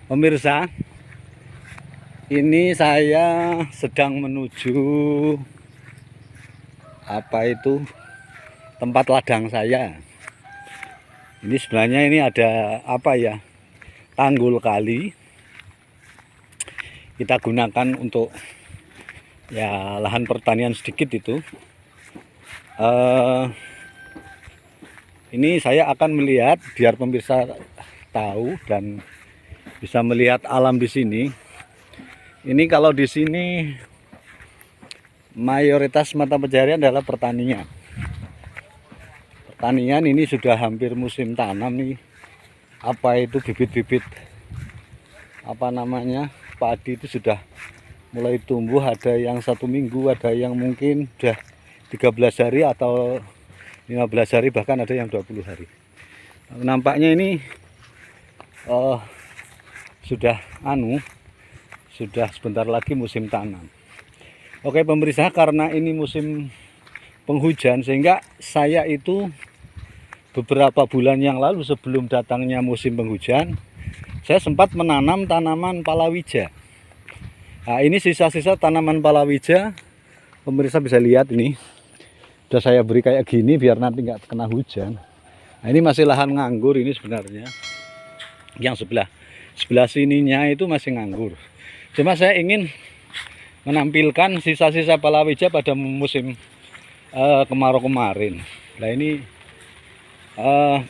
Pemirsa, ini saya sedang menuju tempat ladang saya. Ini sebenarnya ini ada tanggul kali. Kita gunakan untuk lahan pertanian sedikit itu. Ini saya akan melihat biar pemirsa tahu dan bisa melihat alam di sini. Ini kalau di sini mayoritas mata pencaharian adalah pertanian. Pertanian ini sudah hampir musim tanam nih. Bibit-bibit padi itu sudah mulai tumbuh. Ada yang 1 minggu, ada yang mungkin sudah 13 hari atau 15 hari, bahkan ada yang 20 hari. Nampaknya ini sudah sebentar lagi musim tanam. Oke pemirsa, karena ini musim penghujan sehingga saya itu beberapa bulan yang lalu sebelum datangnya musim penghujan, saya sempat menanam tanaman palawija. Nah, ini sisa-sisa tanaman palawija, pemirsa bisa lihat ini. Sudah saya beri kayak gini biar nanti nggak kena hujan. Nah, ini masih lahan nganggur ini sebenarnya. Yang sebelah sininya itu masih nganggur. Cuma saya ingin menampilkan sisa-sisa palawija pada musim kemarau kemarin. Nah ini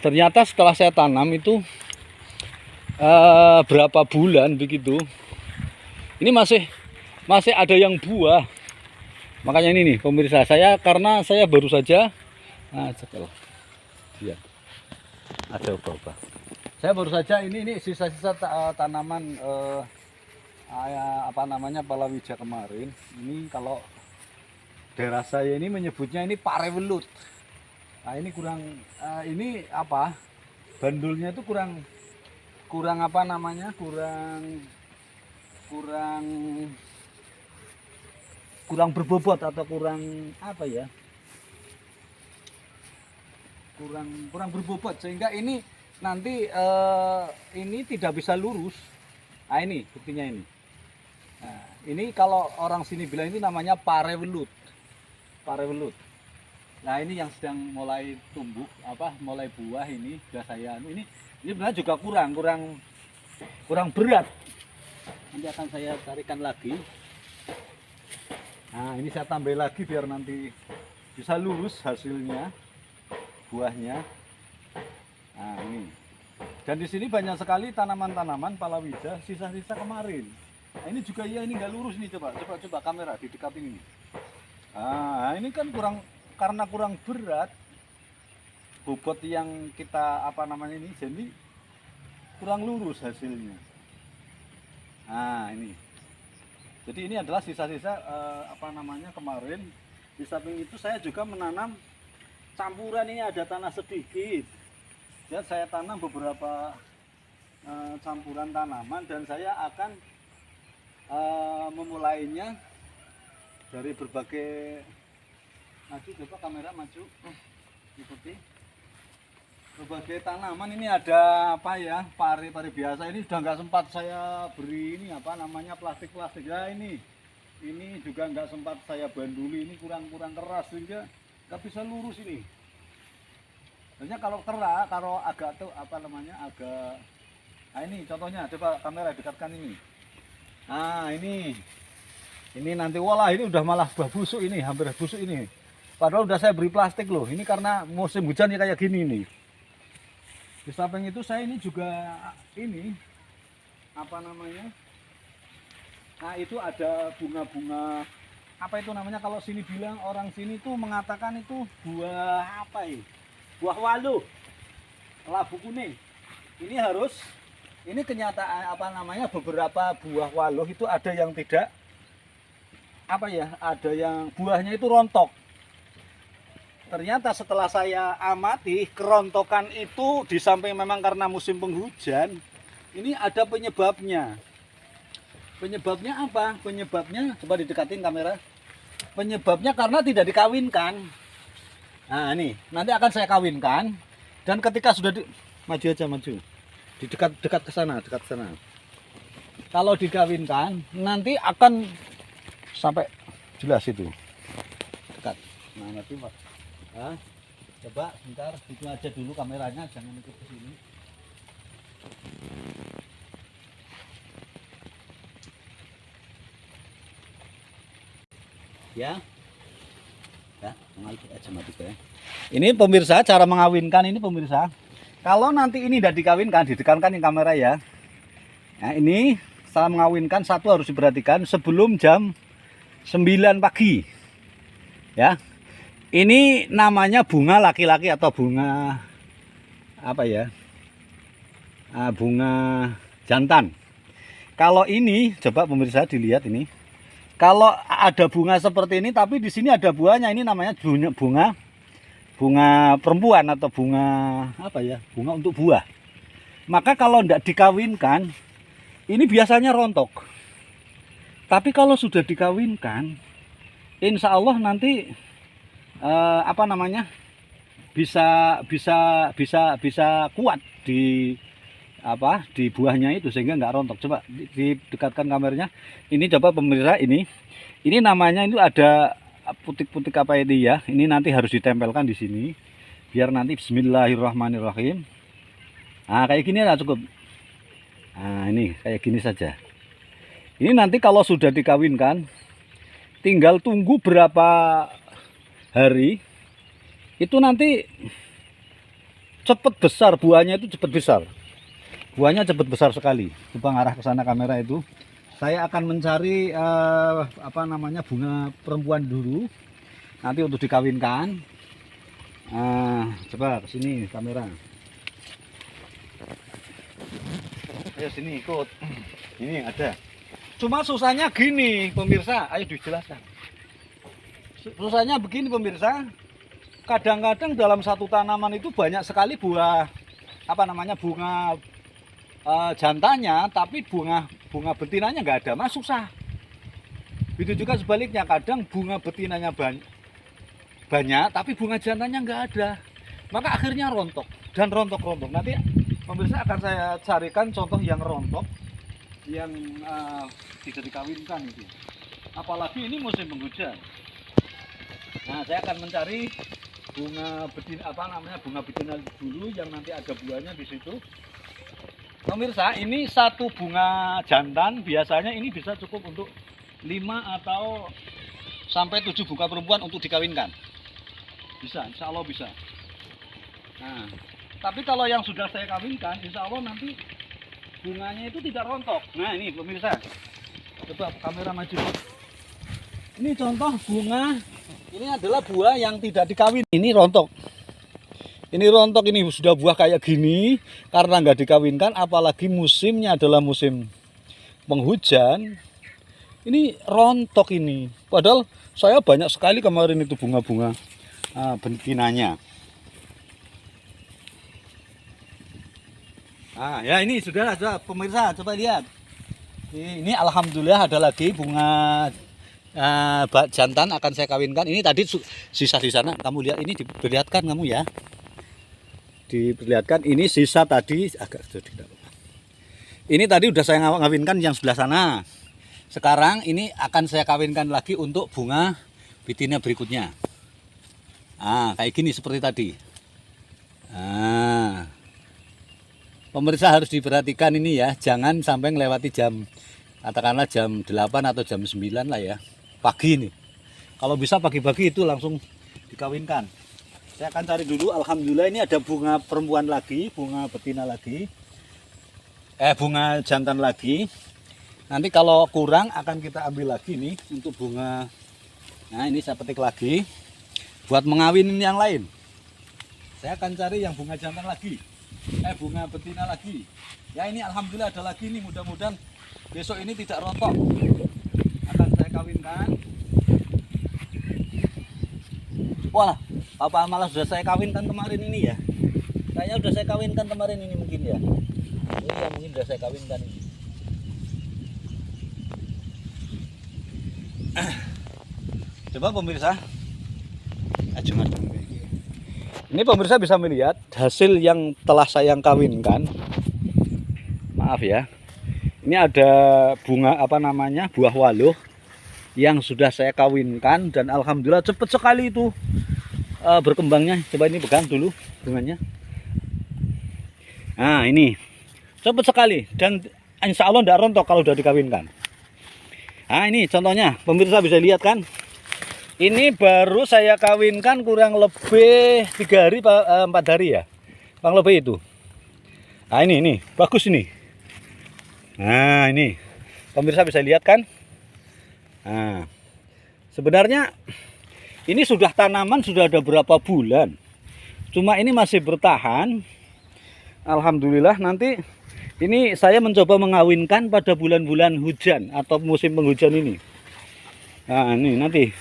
ternyata setelah saya tanam itu berapa bulan begitu, ini masih ada yang buah. Makanya ini nih pemirsa, karena saya baru saja ada ubah-ubah. Saya baru saja ini sisa-sisa tanaman palawija kemarin. Ini kalau daerah saya ini menyebutnya ini parewelut. Nah ini bandulnya itu kurang berbobot atau kurang berbobot, sehingga ini nanti ini tidak bisa lurus. Nah ini buktinya ini. Nah, ini kalau orang sini bilang ini namanya parewelut. Nah ini yang sedang mulai tumbuh, mulai buah ini sudah saya ini sebenarnya juga kurang berat. Nanti akan saya carikan lagi. Nah ini saya tambah lagi biar nanti bisa lurus hasilnya, buahnya. Nah ini, dan di sini banyak sekali tanaman-tanaman palawija sisa-sisa kemarin. Nah, ini juga ini nggak lurus nih, coba kamera didekatin ini. Nah ini kan karena kurang berat bobot yang kita ini, jadi kurang lurus hasilnya. Nah ini, jadi ini adalah sisa-sisa kemarin. Di samping itu saya juga menanam campuran, ini ada tanah sedikit. Dan saya tanam beberapa campuran tanaman, dan saya akan memulainya dari berbagai, coba kamera maju, ikuti berbagai tanaman. Ini ada pari biasa. Ini sudah nggak sempat saya beri ini plastik ya. Ini juga nggak sempat saya banduli, ini kurang keras sehingga nggak bisa lurus ini. Sebenarnya kalau agak agak, nah ini contohnya, coba kamera dekatkan ini. Nah ini nanti ini udah malah busuk, ini hampir busuk ini. Padahal udah saya beri plastik loh. Ini karena musim hujan ya kayak gini nih. Di samping itu saya ini juga nah itu ada bunga-bunga kalau sini bilang, orang sini tuh mengatakan itu buah buah waluh, labu kuning. Ini kenyataan beberapa buah waluh itu ada yang tidak ada yang buahnya itu rontok. Ternyata setelah saya amati, kerontokan itu di samping memang karena musim penghujan, ini ada penyebabnya. Penyebabnya apa? Penyebabnya, coba didekatin kamera. Penyebabnya karena tidak dikawinkan. Nah ini, nanti akan saya kawinkan. Dan ketika sudah maju aja, maju. Di dekat ke sana, kalau dikawinkan nanti akan sampai jelas itu dekat. Nah, nanti Pak. Nah, coba bentar itu aja dulu kameranya, jangan ikut ke sini. Ya. Ya, mengalir aja mati ya. Ini pemirsa cara mengawinkan ini pemirsa. Kalau nanti ini tidak dikawinkan, ditekankan di kamera ya. Nah, ini setelah mengawinkan satu harus diperhatikan sebelum jam 9 pagi. Ya. Ini namanya bunga laki-laki atau bunga apa ya? Bunga jantan. Kalau ini coba pemirsa dilihat ini. Kalau ada bunga seperti ini tapi di sini ada buahnya, ini namanya bunga perempuan atau bunga apa ya? Bunga untuk buah. Maka kalau tidak dikawinkan ini biasanya rontok. Tapi kalau sudah dikawinkan, insya Allah nanti bisa kuat di buahnya itu sehingga nggak rontok. Coba didekatkan kameranya. Ini coba pemirsa ini namanya itu ada putik-putik apa ini ya. Ini nanti harus ditempelkan di sini biar nanti Bismillahirrahmanirrahim. Nah kayak gini lah cukup. Nah ini kayak gini saja. Ini nanti kalau sudah dikawinkan tinggal tunggu berapa hari itu nanti cepat besar buahnya, itu cepat besar. Buahnya cepat besar sekali. Coba ngarah ke sana kamera itu. Saya akan mencari bunga perempuan dulu. Nanti untuk dikawinkan. Coba ke sini kamera. Ayo sini ikut. Ini ada. Cuma susahnya gini pemirsa, ayo dijelaskan. Susahnya begini pemirsa. Kadang-kadang dalam satu tanaman itu banyak sekali buah bunga jantannya, tapi bunga betinanya nggak ada, mas susah. Itu juga sebaliknya, kadang bunga betinanya banyak, tapi bunga jantannya nggak ada. Maka akhirnya rontok dan rontok. Nanti pemirsa akan saya carikan contoh yang rontok, yang tidak dikawinkan itu. Apalagi ini musim penghujan. Nah, saya akan mencari bunga betina dulu yang nanti ada buahnya di situ. Pemirsa, ini satu bunga jantan biasanya ini bisa cukup untuk 5 atau sampai 7 bunga perempuan untuk dikawinkan. Bisa, insya Allah bisa. Nah, tapi kalau yang sudah saya kawinkan, insya Allah nanti bunganya itu tidak rontok. Nah ini pemirsa, coba kamera maju. Ini contoh bunga. Ini adalah buah yang tidak dikawin. Ini rontok. Ini sudah buah kayak gini karena nggak dikawinkan, apalagi musimnya adalah musim penghujan. Ini rontok ini. Padahal saya banyak sekali kemarin itu bunga-bunga betinanya. Ya ini sudah pemirsa, coba lihat. Ini alhamdulillah ada lagi bunga jantan akan saya kawinkan. Ini tadi sisa di sana, kamu lihat ini, diperlihatkan kamu ya. Diperlihatkan ini sisa tadi agak sedikit. Ini tadi udah saya ngawinkan yang sebelah sana. Sekarang ini akan saya kawinkan lagi untuk bunga betina berikutnya. Kayak gini seperti tadi. Pemirsa harus diperhatikan ini ya, jangan sampai melewati jam, katakanlah jam 8 atau jam 9 lah ya, pagi ini. Kalau bisa pagi-pagi itu langsung dikawinkan. Saya akan cari dulu, alhamdulillah ini ada bunga perempuan lagi, bunga betina lagi, bunga jantan lagi. Nanti kalau kurang akan kita ambil lagi nih untuk bunga. Nah ini saya petik lagi buat mengawinin yang lain. Saya akan cari yang bunga jantan lagi, bunga betina lagi. Ya ini alhamdulillah ada lagi nih, mudah-mudahan besok ini tidak rontok. Akan saya kawinkan. Wah, apa malah sudah saya kawinkan kemarin ini ya. Kayaknya sudah saya kawinkan kemarin ini mungkin ya. Ini ya mungkin sudah saya kawinkan ini. Coba pemirsa. Ini pemirsa bisa melihat hasil yang telah saya kawinkan. Maaf ya. Ini ada bunga apa namanya, buah waluh yang sudah saya kawinkan dan alhamdulillah cepet sekali itu berkembangnya. Coba ini pegang dulu bunganya. Nah ini cepet sekali dan insya Allah tidak rontok kalau sudah dikawinkan. Nah ini contohnya, pemirsa bisa lihat kan. Ini baru saya kawinkan kurang lebih 3 hari 4 hari ya, kurang lebih itu. Nah ini bagus ini. Nah ini pemirsa bisa lihat kan. Nah sebenarnya ini sudah tanaman sudah ada berapa bulan, cuma ini masih bertahan. Alhamdulillah. Nanti ini saya mencoba mengawinkan pada bulan-bulan hujan atau musim penghujan ini. Nah ini nanti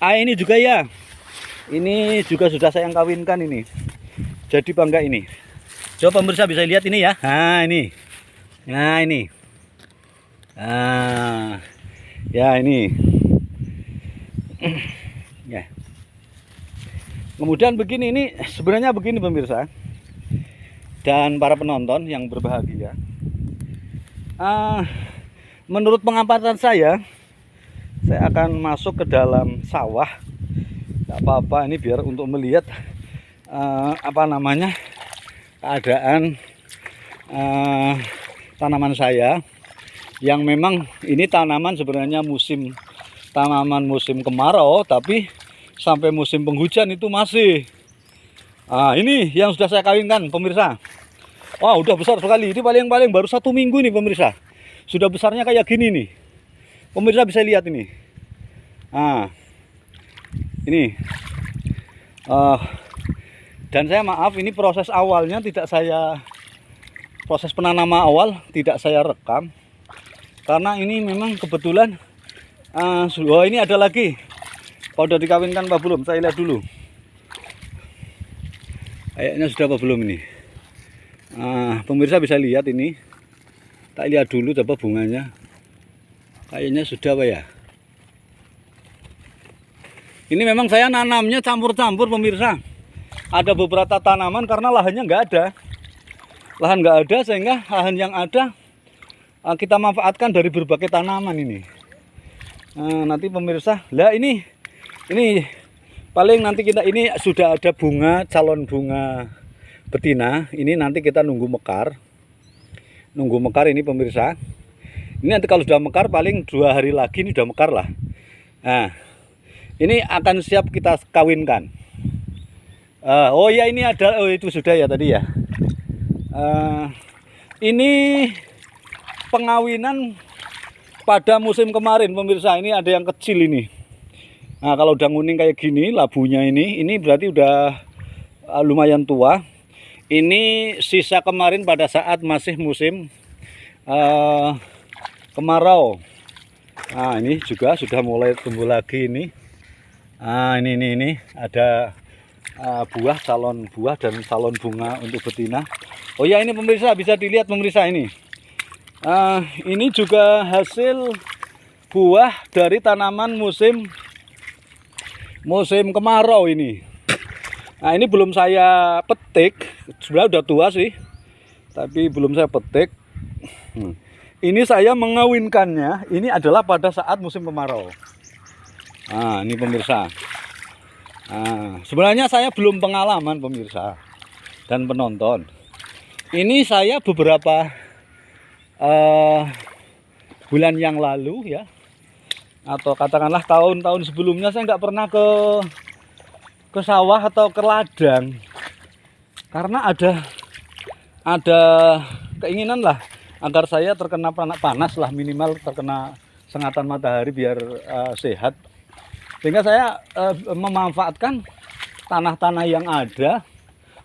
ini juga ya, ini juga sudah saya kawinkan ini. Jadi bangga ini. Coba pemirsa bisa lihat ini ya. Nah ini. Nah ini. Nah, ya ini. Ya. Kemudian begini, ini sebenarnya begini pemirsa dan para penonton yang berbahagia. Menurut pengamatan saya akan masuk ke dalam sawah. Tidak apa-apa, ini biar untuk melihat apa namanya, keadaan tanaman saya yang memang ini tanaman sebenarnya tanaman musim kemarau, tapi sampai musim penghujan itu masih. Ini yang sudah saya kawinkan pemirsa. Wah udah besar sekali, ini paling baru 1 minggu nih pemirsa, sudah besarnya kayak gini nih pemirsa, bisa lihat ini. Ini dan saya maaf, ini proses awalnya proses penanaman awal tidak saya rekam karena ini memang kebetulan. Ini ada lagi. Udah dikawinkan apa belum? Saya lihat dulu. Kayaknya sudah apa belum ini? Pemirsa bisa lihat ini. Tak lihat dulu coba bunganya. Kayaknya sudah apa ya? Ini memang saya nanamnya campur-campur pemirsa. Ada beberapa tanaman karena lahannya nggak ada. Lahan nggak ada sehingga lahan yang ada kita manfaatkan dari berbagai tanaman ini. Nanti pemirsa, ini paling nanti kita ini sudah ada calon bunga betina. Ini nanti kita nunggu mekar ini pemirsa. Ini nanti kalau sudah mekar paling 2 hari lagi ini sudah mekar lah. Nah ini akan siap kita kawinkan. Oh ya ini ada, itu sudah ya tadi ya. Ini pengawinan pada musim kemarin pemirsa. Ini ada yang kecil ini. Nah kalau udah nguning kayak gini labunya ini berarti udah lumayan tua. Ini sisa kemarin pada saat masih musim kemarau. Nah ini juga sudah mulai tumbuh lagi ini. Ini ada calon buah dan calon bunga untuk betina. Oh ya ini pemirsa bisa dilihat pemirsa ini. Ini juga hasil buah dari tanaman musim kemarau ini. Nah ini belum saya petik, sebenarnya udah tua sih, tapi belum saya petik. Ini saya mengawinkannya, ini adalah pada saat musim kemarau. Nah ini pemirsa. Sebenarnya saya belum pengalaman pemirsa dan penonton. Ini saya beberapa bulan yang lalu ya, atau katakanlah tahun-tahun sebelumnya saya nggak pernah ke sawah atau ke ladang karena ada keinginan lah agar saya terkena panas lah, minimal terkena sengatan matahari biar sehat, sehingga saya memanfaatkan tanah-tanah yang ada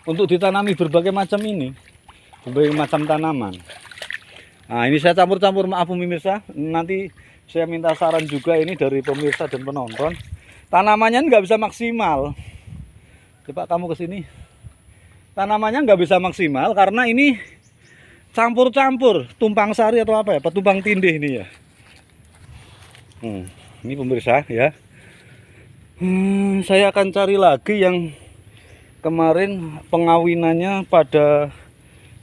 untuk ditanami berbagai macam tanaman. Nah ini saya campur-campur, maaf pemirsa, nanti saya minta saran juga ini dari pemirsa dan penonton. Tanamannya nggak bisa maksimal. Coba kamu kesini. Tanamannya nggak bisa maksimal karena ini campur-campur, tumpang sari atau apa ya, petumpang tindih ini ya. Ini pemirsa ya. Saya akan cari lagi yang kemarin pengawinannya pada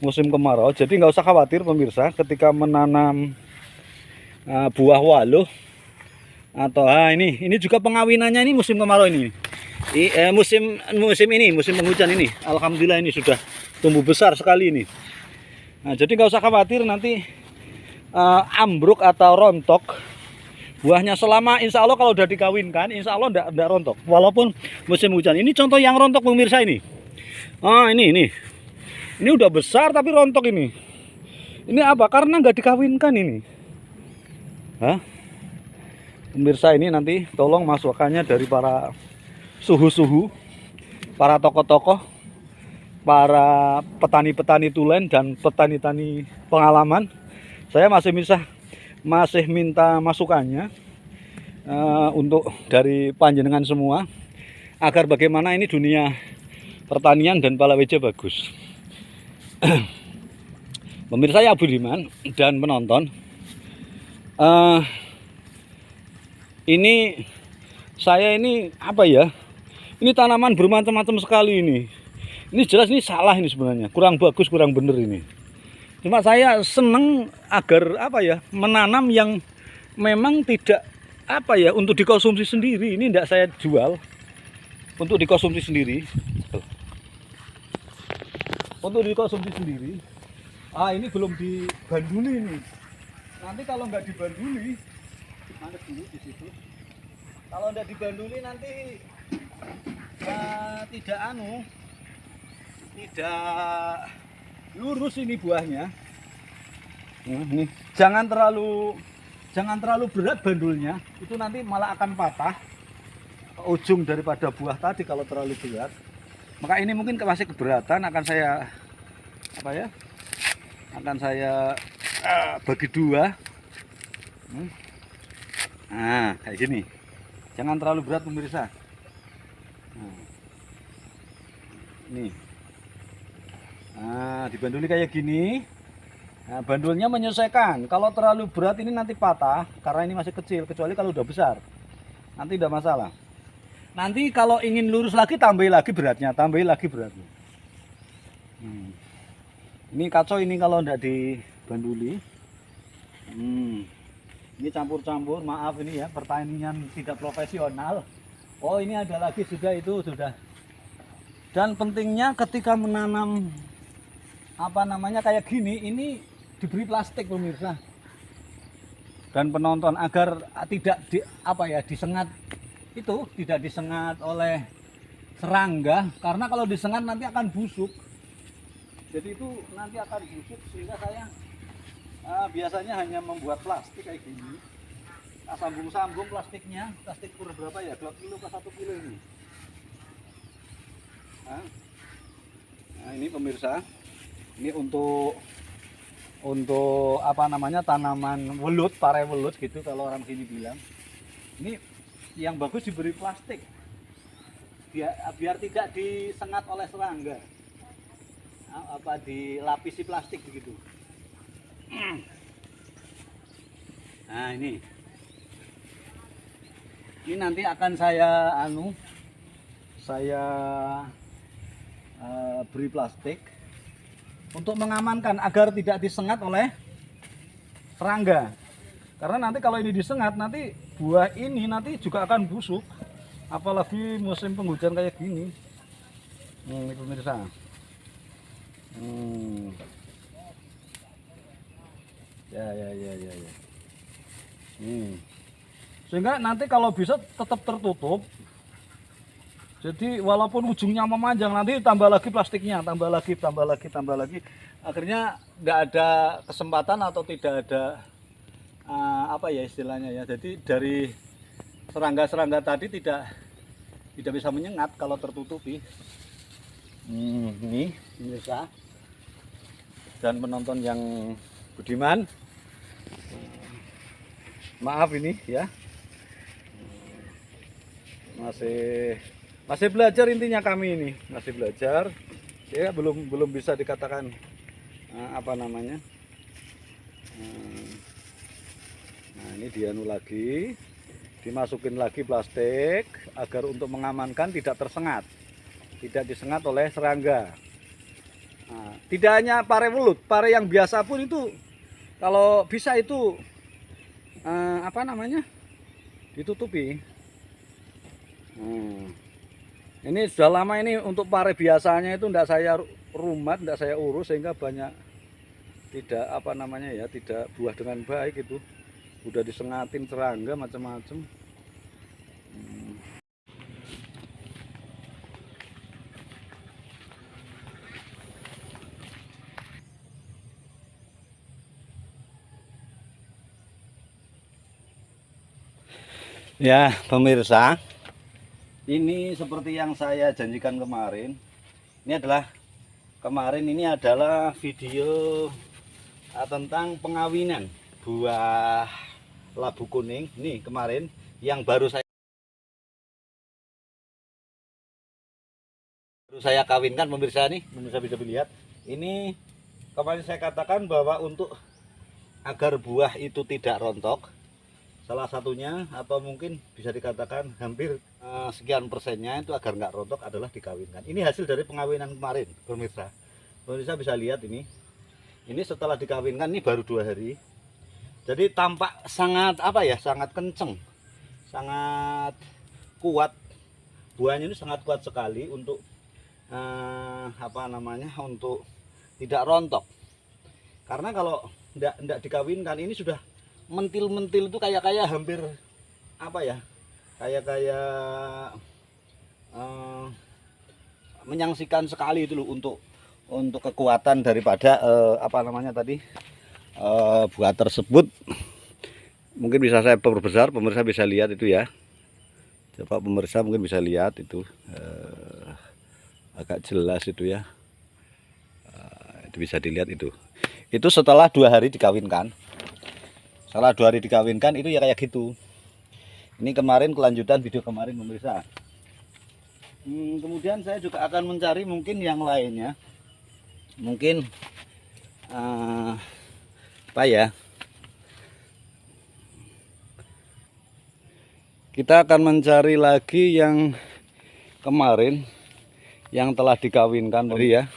musim kemarau. Jadi nggak usah khawatir pemirsa ketika menanam buah waluh atau ini juga pengawinannya ini musim kemarau ini. Musim penghujan ini. Alhamdulillah ini sudah tumbuh besar sekali ini. Nah, jadi nggak usah khawatir nanti ambruk atau rontok buahnya. Selama insya Allah kalau udah dikawinkan insya Allah enggak rontok walaupun musim hujan. Ini contoh yang rontok pemirsa ini. Ini udah besar tapi rontok ini. Ini apa? Karena nggak dikawinkan ini. Pemirsa, ini nanti tolong masukannya dari para suhu-suhu, para tokoh-tokoh, para petani-petani tulen dan petani-petani pengalaman. Saya masih minta masukannya untuk dari panjenengan semua agar bagaimana ini dunia pertanian dan palawija bagus. Pemirsa yang budiman dan penonton, ini saya ini apa ya? Ini tanaman bermacam-macam sekali ini. Ini jelas ini salah ini sebenarnya, kurang bagus, kurang bener ini. Cuma saya seneng agar apa ya, menanam yang memang tidak apa ya, untuk dikonsumsi sendiri. Ini tidak saya jual untuk dikonsumsi sendiri. Untuk dikonsumsi sendiri. Ini belum dibanduli nih. Nanti kalau nggak dibanduli, mana dulu di situ. Kalau nggak dibanduli nanti tidak lurus ini buahnya. Ini jangan terlalu berat bandulnya, itu nanti malah akan patah ujung daripada buah tadi kalau terlalu berat. Maka ini mungkin masih keberatan, akan saya bagi dua. Nah, kayak gini. Jangan terlalu berat pemirsa. Nih. Dibanduli kayak gini. Nah, bandulnya menyesuaikan. Kalau terlalu berat ini nanti patah karena ini masih kecil, kecuali kalau udah besar. Nanti tidak masalah. Nanti kalau ingin lurus lagi tambahin lagi beratnya. Ini kacau ini kalau tidak dibanduli. Ini campur-campur, maaf ini ya, pertanian tidak profesional. Oh, ini ada lagi sudah. Dan pentingnya ketika menanam kayak gini, ini diberi plastik pemirsa dan penonton agar tidak disengat oleh serangga, karena kalau disengat nanti akan busuk. Jadi itu nanti akan busuk, sehingga saya biasanya hanya membuat plastik kayak gini. Sambung-sambung plastiknya, plastik ukur berapa ya? 2 kilo ke 1 kilo ini. Nah, ini pemirsa, ini untuk tanaman welut, pare welut gitu kalau orang sini bilang. Ini yang bagus diberi plastik biar tidak disengat oleh serangga. Dilapisi plastik begitu. Nah, ini nanti akan saya beri plastik untuk mengamankan agar tidak disengat oleh serangga. Karena nanti kalau ini disengat, nanti buah ini nanti juga akan busuk. Apalagi musim penghujan kayak gini. Ini pemirsa. Ya. Sehingga nanti kalau bisa tetap tertutup. Jadi walaupun ujungnya memanjang, nanti tambah lagi plastiknya, tambah lagi. Akhirnya nggak ada kesempatan atau tidak ada istilahnya ya. Jadi dari serangga tadi tidak bisa menyengat kalau tertutupi. Ini pemirsa dan penonton yang budiman, maaf ini ya, masih belajar intinya kami ini, masih belajar ya, belum bisa dikatakan nah ini dianu lagi, dimasukin lagi plastik agar untuk mengamankan tidak disengat oleh serangga. Nah, tidak hanya pare welut, pare yang biasa pun itu kalau bisa itu apa namanya, ditutupi. Ini sudah lama ini untuk pare biasanya itu tidak saya rumat, tidak saya urus sehingga banyak tidak apa namanya ya, tidak buah dengan baik itu. Udah disengatin serangga macam-macam. Ya, pemirsa, ini seperti yang saya janjikan kemarin. Ini adalah video tentang pengawinan buah labu kuning. Nih kemarin yang baru saya kawinkan, pemirsa. Nih pemirsa bisa lihat. Ini kemarin saya katakan bahwa untuk agar buah itu tidak rontok, salah satunya atau mungkin bisa dikatakan hampir sekian persennya itu agar nggak rontok adalah dikawinkan. Ini hasil dari pengawinan kemarin, pemirsa. Pemirsa bisa lihat ini setelah dikawinkan ini baru 2 hari. Jadi tampak sangat apa ya, sangat kenceng, sangat kuat. Buahnya ini sangat kuat sekali untuk apa namanya, untuk tidak rontok. Karena kalau tidak dikawinkan ini sudah mentil-mentil itu kayak hampir apa ya, kayak menyaksikan sekali itu loh untuk kekuatan daripada apa namanya tadi buah tersebut. Mungkin bisa saya perbesar, pemirsa bisa lihat itu ya. Coba pemirsa mungkin bisa lihat itu agak jelas itu ya. Itu bisa dilihat itu setelah 2 hari dikawinkan. Setelah 2 hari dikawinkan itu ya kayak gitu. Ini kemarin kelanjutan video kemarin, pemirsa. Kemudian saya juga akan mencari mungkin yang lainnya. Mungkin apa ya? Kita akan mencari lagi yang kemarin yang telah dikawinkan tadi ya.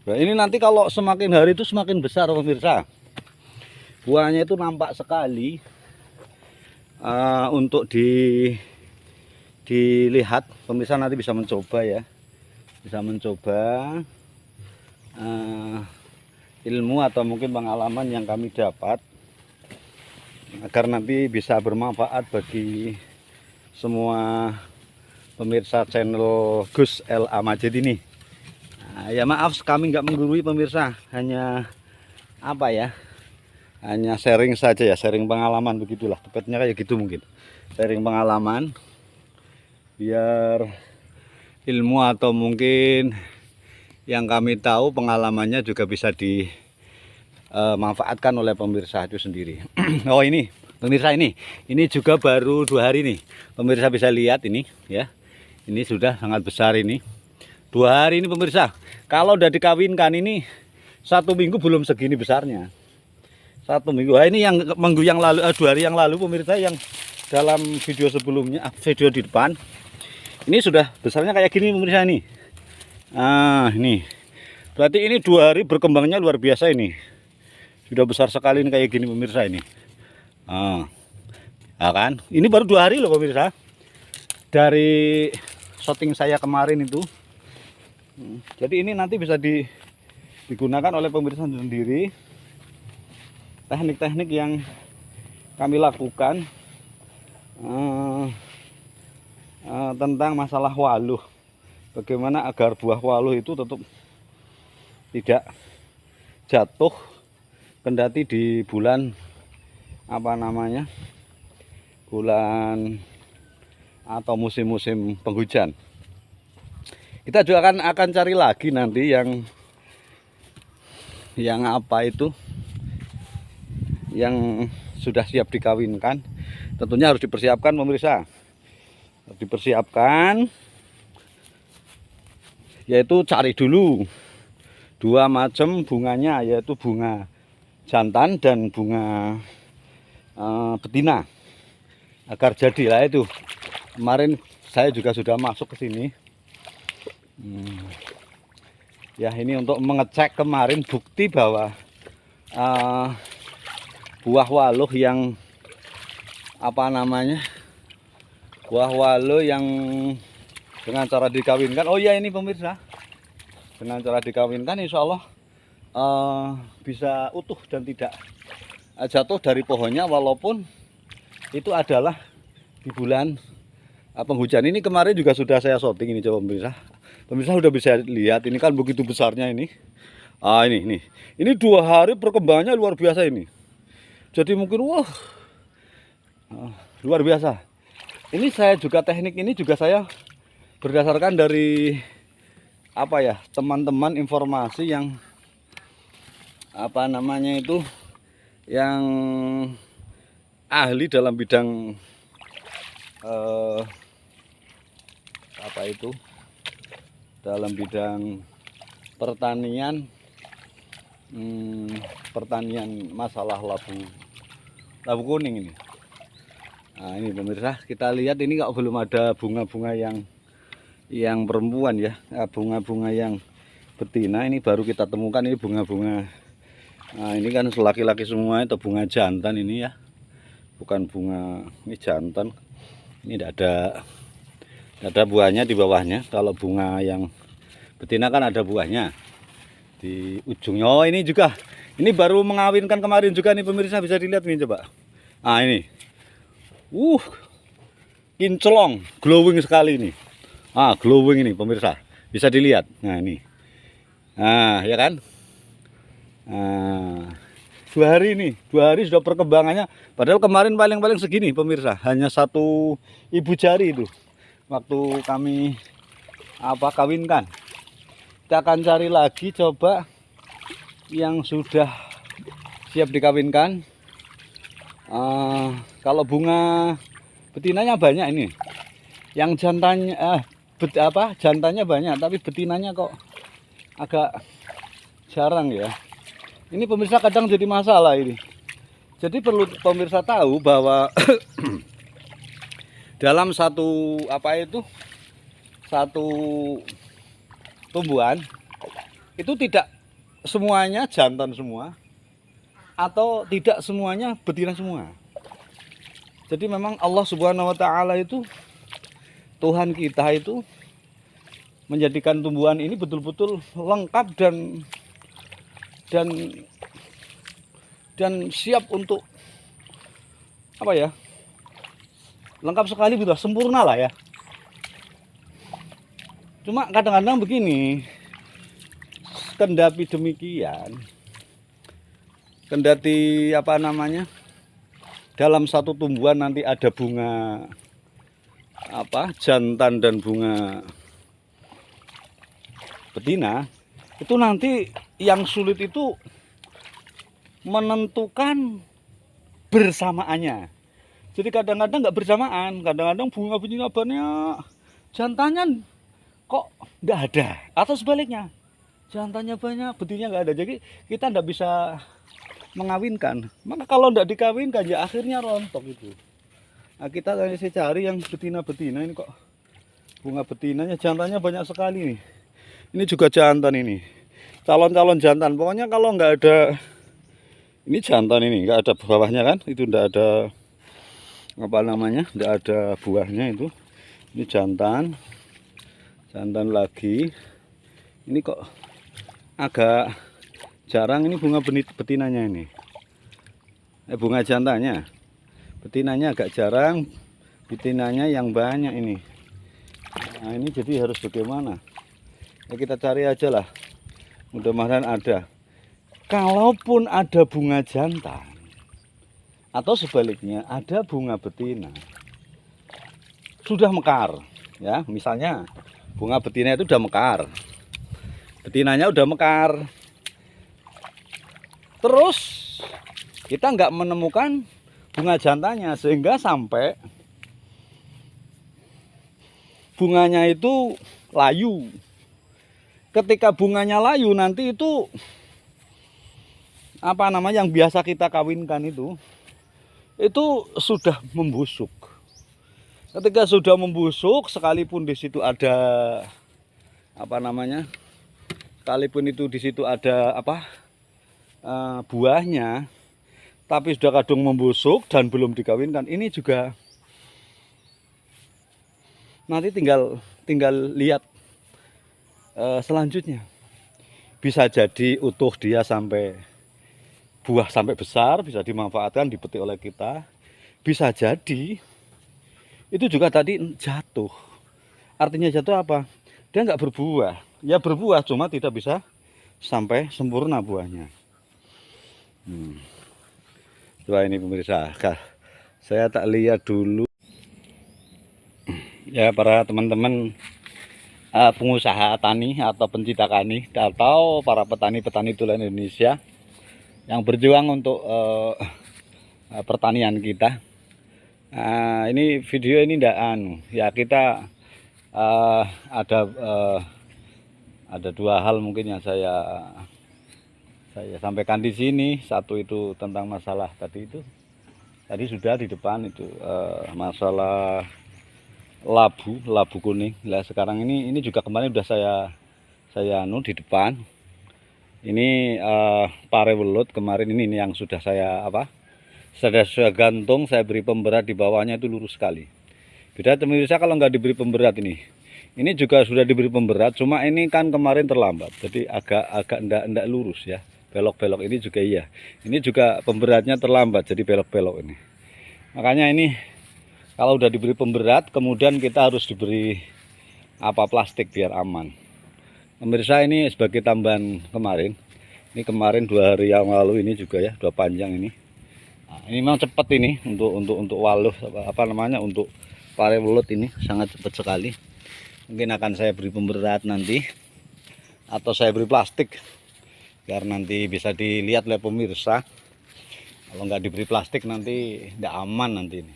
Nah, ini nanti kalau semakin hari itu semakin besar, pemirsa. Buahnya itu nampak sekali untuk dilihat. Pemirsa nanti bisa mencoba ya, bisa mencoba ilmu atau mungkin pengalaman yang kami dapat agar nanti bisa bermanfaat bagi semua pemirsa channel Gus LA Majid ini. Ya maaf kami nggak menggurui, pemirsa, hanya apa ya, hanya sharing saja ya, sharing pengalaman, begitulah tepatnya kayak gitu. Mungkin sharing pengalaman biar ilmu atau mungkin yang kami tahu pengalamannya juga bisa dimanfaatkan oleh pemirsa itu sendiri. Oh ini pemirsa, ini juga baru 2 hari nih, pemirsa bisa lihat ini ya, ini sudah sangat besar ini 2 hari ini, pemirsa. Kalau udah dikawinkan ini 1 minggu belum segini besarnya. 1 minggu. Nah, ini yang minggu yang lalu, 2 hari yang lalu, pemirsa, yang dalam video sebelumnya, video di depan, ini sudah besarnya kayak gini, pemirsa ini. Ini berarti ini 2 hari berkembangnya luar biasa ini. Sudah besar sekali ini kayak gini, pemirsa ini. Ya kan? Ini baru 2 hari loh, pemirsa. Dari shooting saya kemarin itu. Jadi ini nanti bisa digunakan oleh pemirsa sendiri. Teknik-teknik yang kami lakukan tentang masalah waluh. Bagaimana agar buah waluh itu tetap tidak jatuh kendati di bulan apa namanya, bulan atau musim-musim penghujan. Kita juga akan cari lagi nanti yang apa itu, yang sudah siap dikawinkan. Tentunya harus dipersiapkan, pemirsa. Harus dipersiapkan, yaitu cari dulu 2 macam bunganya, yaitu bunga jantan dan bunga betina, agar jadilah itu. Kemarin saya juga sudah masuk ke sini. Ya, ini untuk mengecek kemarin bukti bahwa buah waluh yang buah waluh yang dengan cara dikawinkan. Oh ya, ini pemirsa, dengan cara dikawinkan insya Allah bisa utuh dan tidak jatuh dari pohonnya, walaupun itu adalah di bulan penghujan. Ini kemarin juga sudah saya shooting ini, coba pemirsa udah bisa lihat, ini kan begitu besarnya ini. Ini 2 hari perkembangannya luar biasa ini. Jadi mungkin luar biasa. Ini saya juga teknik ini juga saya berdasarkan dari teman-teman informasi yang yang ahli dalam bidang dalam bidang pertanian, masalah labu kuning ini. Nah, ini pemirsa, kita lihat ini kok belum ada bunga-bunga yang perempuan ya. Bunga-bunga yang betina ini baru kita temukan, ini bunga-bunga. Nah, ini kan laki-laki semua, itu bunga jantan ini ya. Bukan bunga, ini jantan. Ini tidak ada buahnya di bawahnya. Kalau bunga yang betina kan ada buahnya di ujungnya. Oh, ini juga. Ini baru mengawinkan kemarin juga nih pemirsa, bisa dilihat nih coba. Nah, ini. Kinclong, glowing sekali ini. Glowing ini pemirsa. Bisa dilihat. Nah, ini. Nah, ya kan? 2 hari ini, 2 hari sudah perkembangannya. Padahal kemarin paling segini pemirsa, hanya 1 ibu jari itu. Waktu kami kawinkan. Kita akan cari lagi coba yang sudah siap dikawinkan. Kalau bunga betinanya banyak ini. Yang jantannya jantannya banyak, tapi betinanya kok agak jarang ya. Ini pemirsa kadang jadi masalah ini. Jadi perlu pemirsa tahu bahwa dalam satu tumbuhan itu tidak semuanya jantan semua, atau tidak semuanya betina semua. Jadi memang Allah Subhanahu wa Ta'ala itu, Tuhan kita itu menjadikan tumbuhan ini betul-betul lengkap dan siap untuk lengkap sekali, betul, sempurna lah ya. Cuma kadang-kadang begini, kendati demikian, dalam satu tumbuhan nanti ada bunga jantan dan bunga betina, itu nanti yang sulit itu menentukan bersamaannya. Jadi kadang-kadang nggak bersamaan, kadang-kadang bunga betina banyak, jantannya kok nggak ada, atau sebaliknya jantannya banyak, betinanya nggak ada. Jadi kita nggak bisa mengawinkan. Maka kalau nggak dikawinkan ya akhirnya rontok itu. Nah, kita harus cari yang betina-betina ini, kok bunga betinanya jantannya banyak sekali nih. Ini juga jantan ini, calon-calon jantan. Pokoknya kalau nggak ada, ini jantan ini nggak ada bawahnya kan, itu nggak ada nggak ada buahnya itu. Ini jantan lagi. Ini kok agak jarang ini bunga betinanya ini. Bunga jantannya, betinanya agak jarang, betinanya yang banyak ini. Nah, ini jadi harus bagaimana? Ya, kita cari aja lah, mudah-mudahan ada. Kalaupun ada bunga jantan atau sebaliknya ada bunga betina sudah mekar ya, misalnya bunga betina itu udah mekar, betinanya udah mekar, terus kita nggak menemukan bunga jantannya, sehingga sampai bunganya itu layu. Ketika bunganya layu, nanti itu yang biasa kita kawinkan itu sudah membusuk. Ketika sudah membusuk, sekalipun di situ ada sekalipun itu di situ ada apa buahnya, tapi sudah kadung membusuk dan belum dikawinkan, ini juga nanti tinggal lihat selanjutnya. Bisa jadi utuh dia sampai buah sampai besar, bisa dimanfaatkan, dipetik oleh kita. Bisa jadi itu juga tadi jatuh. Artinya jatuh apa? Dia nggak berbuah. Ya berbuah, cuma tidak bisa sampai sempurna buahnya. Coba ini pemirsa, saya tak lihat dulu ya para teman-teman pengusaha tani atau pencinta tani atau para petani-petani tulen Indonesia yang berjuang untuk pertanian kita. Ini video ini ndak ya kita ada dua hal mungkin yang saya sampaikan di sini. Satu itu tentang masalah tadi sudah di depan itu masalah labu kuning. Nah, sekarang ini juga kemarin sudah saya di depan. Ini pare welut kemarin ini yang sudah saya saya gantung, saya beri pemberat di bawahnya itu lurus sekali. Beda pemirsa kalau nggak diberi pemberat ini juga sudah diberi pemberat, cuma ini kan kemarin terlambat, jadi agak ndak lurus ya, belok-belok ini juga iya. Ini juga pemberatnya terlambat, jadi belok-belok ini. Makanya ini kalau udah diberi pemberat, kemudian kita harus diberi plastik biar aman. Pemirsa, ini sebagai tambahan kemarin. Ini kemarin 2 hari yang lalu ini juga ya, 2 panjang ini. Nah, ini memang cepat ini untuk waluh untuk pare welut ini sangat cepat sekali. Mungkin akan saya beri pemberat nanti atau saya beri plastik biar nanti bisa dilihat oleh pemirsa. Kalau nggak diberi plastik nanti tidak aman nanti ini.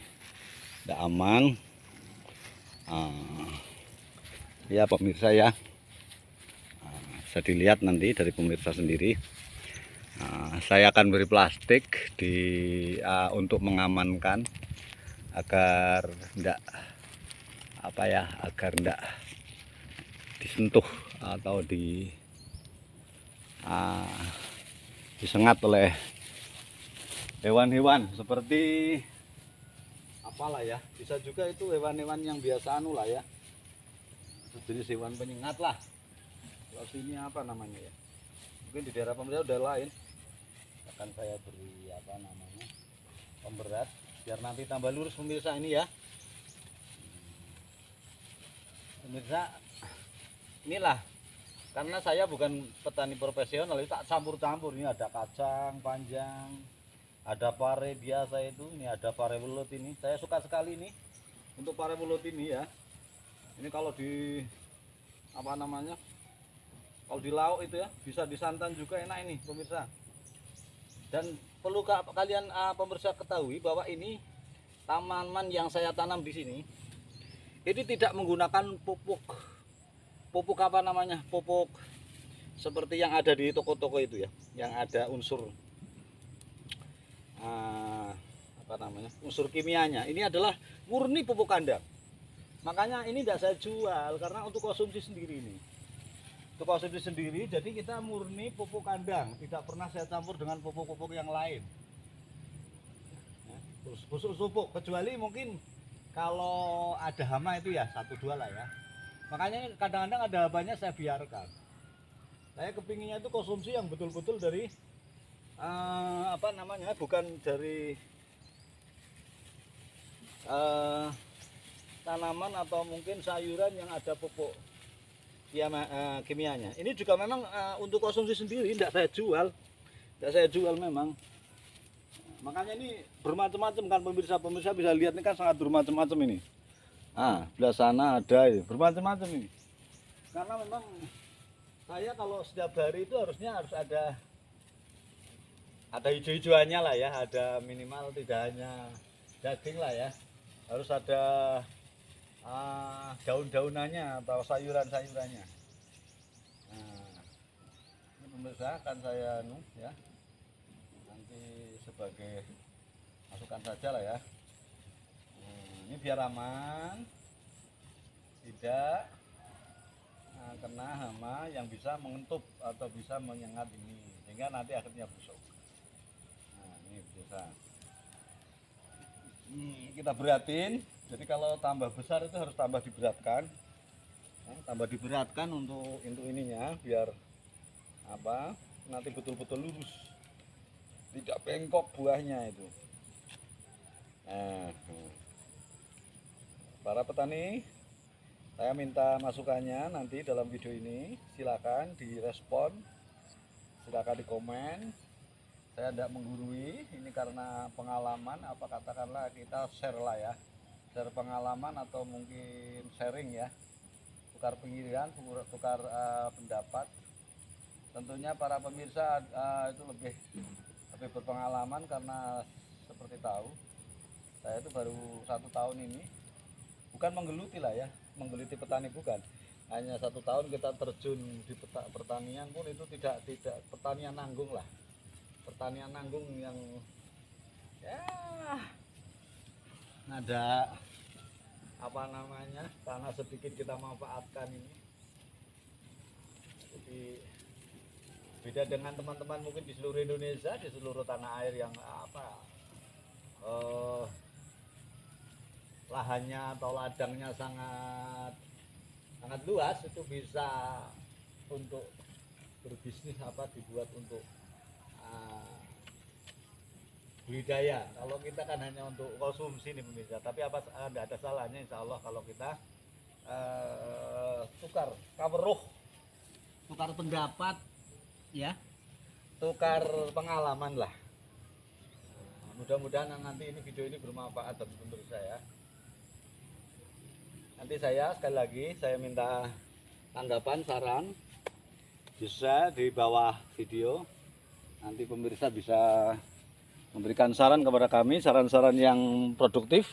Tidak aman. Ya pemirsa ya. Bisa dilihat nanti dari pemirsa sendiri. Saya akan beri plastik untuk mengamankan agar enggak disentuh atau disengat oleh hewan-hewan seperti apalah ya, bisa juga itu hewan-hewan yang biasa lah ya, jenis hewan penyengat lah. Kalau sini apa namanya ya, mungkin di daerah pemerintah udah lain. Akan saya beri pemberat biar nanti tambah lurus pemirsa ini ya. Pemirsa, inilah karena saya bukan petani profesional, itu tak campur-campur. Ini ada kacang panjang, ada pare biasa itu, ini ada pare welut ini. Saya suka sekali ini untuk pare welut ini ya. Ini kalau di kalau di lauk itu ya, bisa disantan juga enak ini pemirsa. Dan perlu kalian pemirsa ketahui bahwa ini tanaman yang saya tanam di sini ini tidak menggunakan pupuk pupuk seperti yang ada di toko-toko itu ya, yang ada unsur unsur kimianya. Ini adalah murni pupuk kandang. Makanya ini tidak saya jual karena untuk konsumsi sendiri ini. Untuk konsumsi sendiri, jadi kita murni pupuk kandang, tidak pernah saya campur dengan pupuk-pupuk yang lain. Khusus pupuk, kecuali mungkin kalau ada hama itu ya 1-2 lah ya. Makanya kadang-kadang ada hamanya saya biarkan. Saya kepinginnya itu konsumsi yang betul-betul dari bukan dari tanaman atau mungkin sayuran yang ada pupuk kimianya. Ini juga memang untuk konsumsi sendiri, tidak saya jual memang. Makanya ini bermacam-macam kan pemirsa bisa lihat, ini kan sangat bermacam-macam ini. Belah sana ada bermacam-macam ini. Karena memang saya kalau setiap hari itu harus ada hijau-hijauannya lah ya, ada minimal tidak hanya daging lah ya, harus ada daun-daunannya atau sayuran-sayurannya. Ini pemirsa akan saya ya, nanti sebagai masukan saja lah ya. Ini biar aman, tidak kena hama yang bisa mengentup atau bisa menyengat ini, sehingga nanti akhirnya busuk. Nah ini bisa. Kita beratin. Jadi kalau tambah besar itu harus tambah diberatkan. Nah, tambah diberatkan untuk ininya biar apa? Nanti betul-betul lurus. Tidak bengkok buahnya itu. Nah, para petani, saya minta masukannya nanti dalam video ini. Silakan direspon, silakan di komen. Saya tidak menggurui, ini karena pengalaman, apa katakanlah kita share lah ya, share pengalaman atau mungkin sharing ya, tukar pikiran, tukar pendapat. Tentunya para pemirsa itu lebih berpengalaman karena seperti tahu saya itu baru 1 tahun ini, bukan menggeluti lah ya, menggeluti petani bukan, hanya 1 tahun kita terjun di pertanian pun itu tidak pertanian nanggung lah, pertanian nanggung yang ya ada apa namanya, tanah sedikit kita manfaatkan ini. Jadi beda dengan teman-teman mungkin di seluruh Indonesia, di seluruh tanah air yang lahannya atau ladangnya sangat luas, itu bisa untuk berbisnis dibuat untuk budidaya. Kalau kita kan hanya untuk konsumsi nih pemirsa, tapi tidak ada salahnya insya Allah kalau kita tukar kaweruh, tukar pendapat ya, tukar pengalaman lah. Mudah-mudahan nanti ini video ini bermanfaat bagi pemirsa ya. Nanti saya sekali lagi saya minta tanggapan, saran bisa di bawah video. Nanti pemirsa bisa memberikan saran kepada kami, saran-saran yang produktif